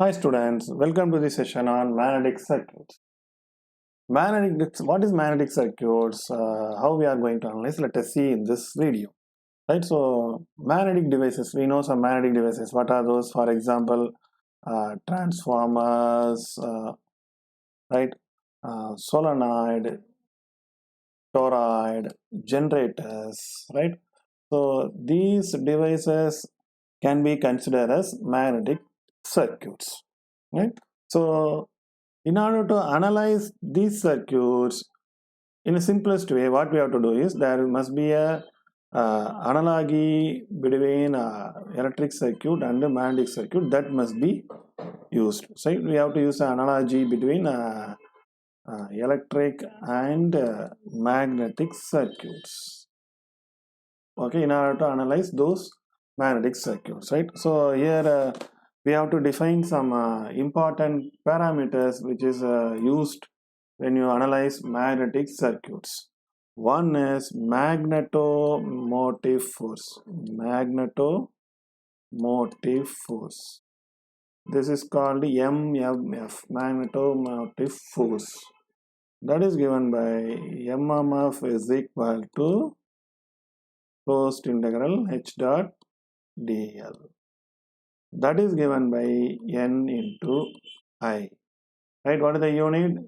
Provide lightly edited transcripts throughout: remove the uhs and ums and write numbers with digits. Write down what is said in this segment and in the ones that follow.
Hi students, welcome to the session on magnetic circuits. What is magnetic circuits? How we are going to analyze? Let us see in this video. Right. So magnetic devices. We know some magnetic devices. What are those? For example, transformers, right? Solenoid, toroid, generators. Right. So these devices can be considered as magnetic circuits. Right. So in order to analyze these circuits in a simplest way, what we have to do is there must be a analogy between electric circuit and the magnetic circuit that must be used. So we have to use an analogy between electric and magnetic circuits. Okay, in order to analyze those magnetic circuits, right? So here we have to define some important parameters which is used when you analyze magnetic circuits. One is magnetomotive force. Magnetomotive force. This is called MMF, magnetomotive force. That is given by MMF is equal to closed integral H dot dl. That is given by N into I. Right? What is the unit?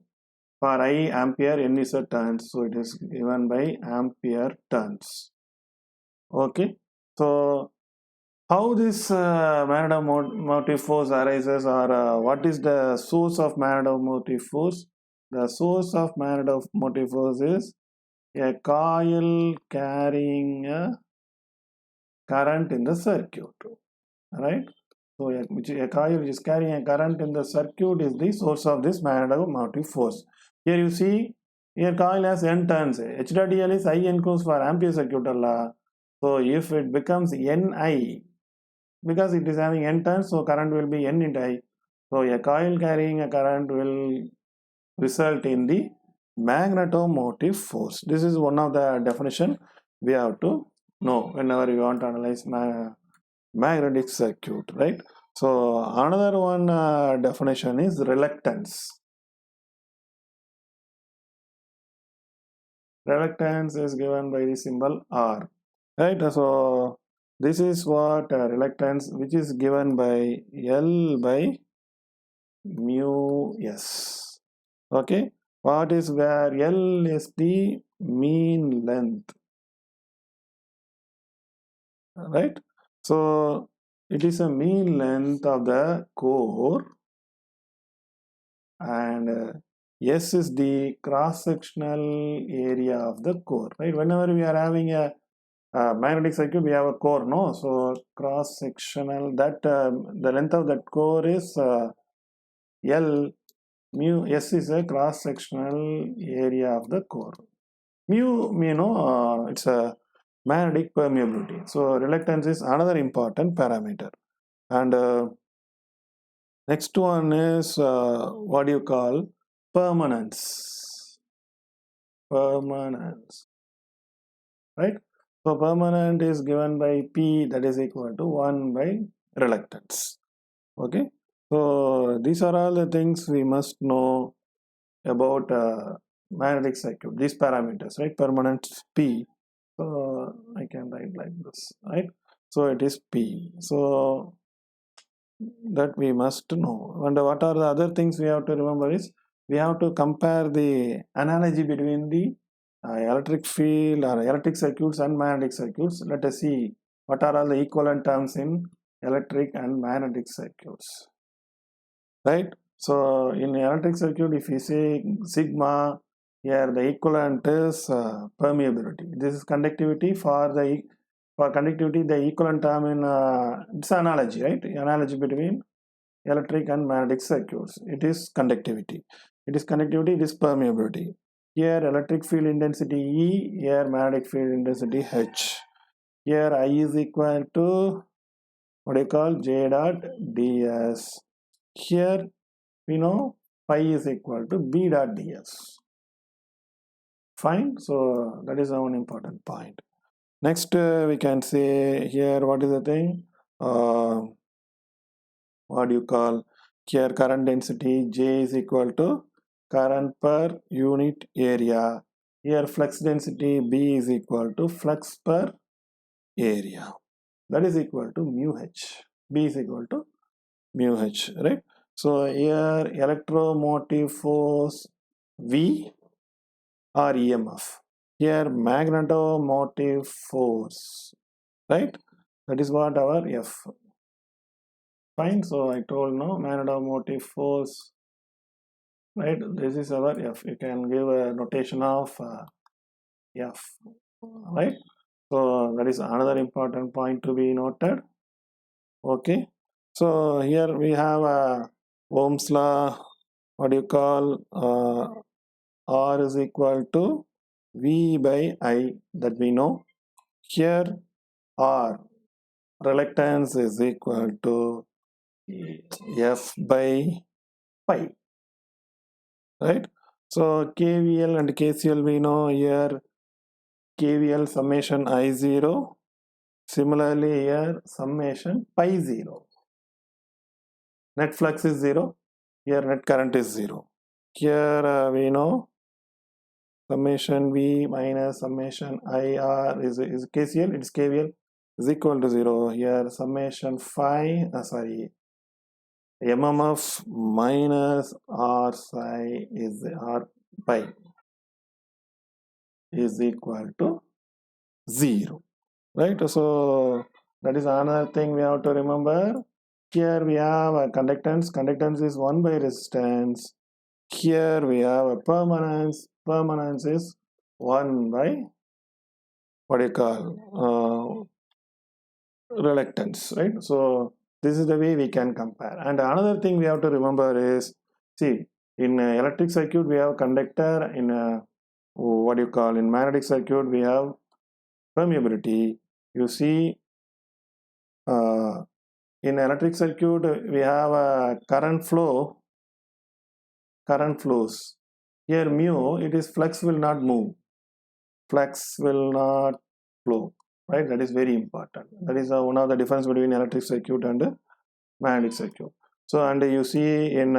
For I ampere, N is a turns. So it is given by ampere turns. Okay. So how this magnetomotive force arises, or what is the source of magnetomotive force? The source of magnetomotive force is a coil carrying a current in the circuit. Right? So a coil which is carrying a current in the circuit is the source of this magnetomotive force. Here you see, here coil has n turns. H dot dl is I enclosed for ampere circuit law. So if it becomes Ni, because it is having n turns, so current will be n into I. So a coil carrying a current will result in the magnetomotive force. This is one of the definition we have to know whenever you want to analyze magnetic circuit, right? So another one definition is reluctance. Reluctance is given by the symbol R, right? So this is what reluctance, which is given by L by mu S. Okay, what is where L is the mean length, right? So it is a mean length of the core, and S is the cross-sectional area of the core, right? Whenever we are having a magnetic circuit, we have a core, no? So cross-sectional, that the length of that core is L. Mu S is a cross-sectional area of the core. Mu, it's a magnetic permeability. So reluctance is another important parameter. And next one is what do you call permanence. Permanence, right? So permanent is given by P, that is equal to 1 by reluctance. Okay. So these are all the things we must know about magnetic circuit. These parameters, right? Permanence P. So I can write like this, right? So it is P. So that we must know. And what are the other things we have to remember is we have to compare the analogy between the electric field or electric circuits and magnetic circuits. Let us see what are all the equivalent terms in electric and magnetic circuits, right? So in electric circuit, if we say sigma, here the equivalent is permeability. This is conductivity. For conductivity, the equivalent term in it's analogy, right? Analogy between electric and magnetic circuits. It is conductivity. It is conductivity. It is permeability. Here electric field intensity E. Here magnetic field intensity H. Here I is equal to what do you call J dot ds. Here we know pi is equal to B dot ds. Fine. So that is one important point. Next we can say here what is the thing. What do you call Here current density J is equal to current per unit area. Here flux density B is equal to flux per area. That is equal to mu H. B is equal to mu H, right? So here electromotive force V or EMF. Here magnetomotive force, right? That is what our F. Fine. So I told no magnetomotive force, right? This is our F. You can give a notation of F, right? So that is another important point to be noted. Okay. So here we have Ohm's law. What do you call R is equal to V by I, that we know. Here R, reluctance, is equal to F by pi, right? So KVL and KCL we know. Here KVL summation I0, similarly here summation pi 0. Net flux is 0, here net current is 0. Here we know summation V minus summation IR is KCL, it's KVL, is equal to 0. Here summation phi, MMF minus R psi is R pi is equal to 0, right? So that is another thing we have to remember. Here we have a conductance. Conductance is 1 by resistance. Here we have a permanence. Permanence is 1 by what do you call reluctance, right? So this is the way we can compare. And another thing we have to remember is, see, in electric circuit we have conductor. In what do you call, in magnetic circuit we have permeability. You see, in electric circuit we have a current flows. Here mu, it is flux will not move, flux will not flow, right? That is very important. That is one of the difference between electric circuit and magnetic circuit. So, and you see in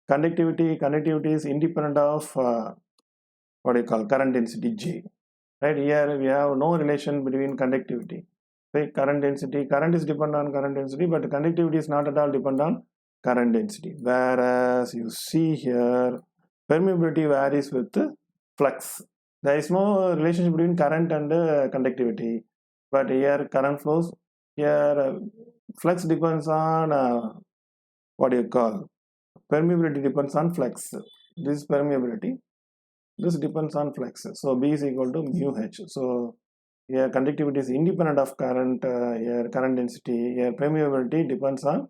conductivity is independent of what do you call, current density J, right? Here we have no relation between conductivity, right? Current is dependent on current density, but conductivity is not at all dependent on current density. Whereas you see here permeability varies with flux. There is no relationship between current and conductivity, but here current flows. Here flux depends on what do you call, permeability depends on flux. This is permeability. This depends on flux. So B is equal to mu H. So here conductivity is independent of current. Here current density. Here permeability depends on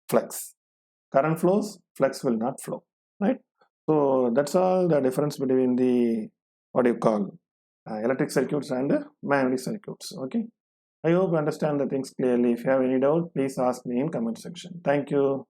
flux. Current flows, flux will not flow, right? So that's all the difference between the what do you call electric circuits and magnetic circuits. Okay, I hope you understand the things clearly. If you have any doubt, please ask me in comment section. Thank you.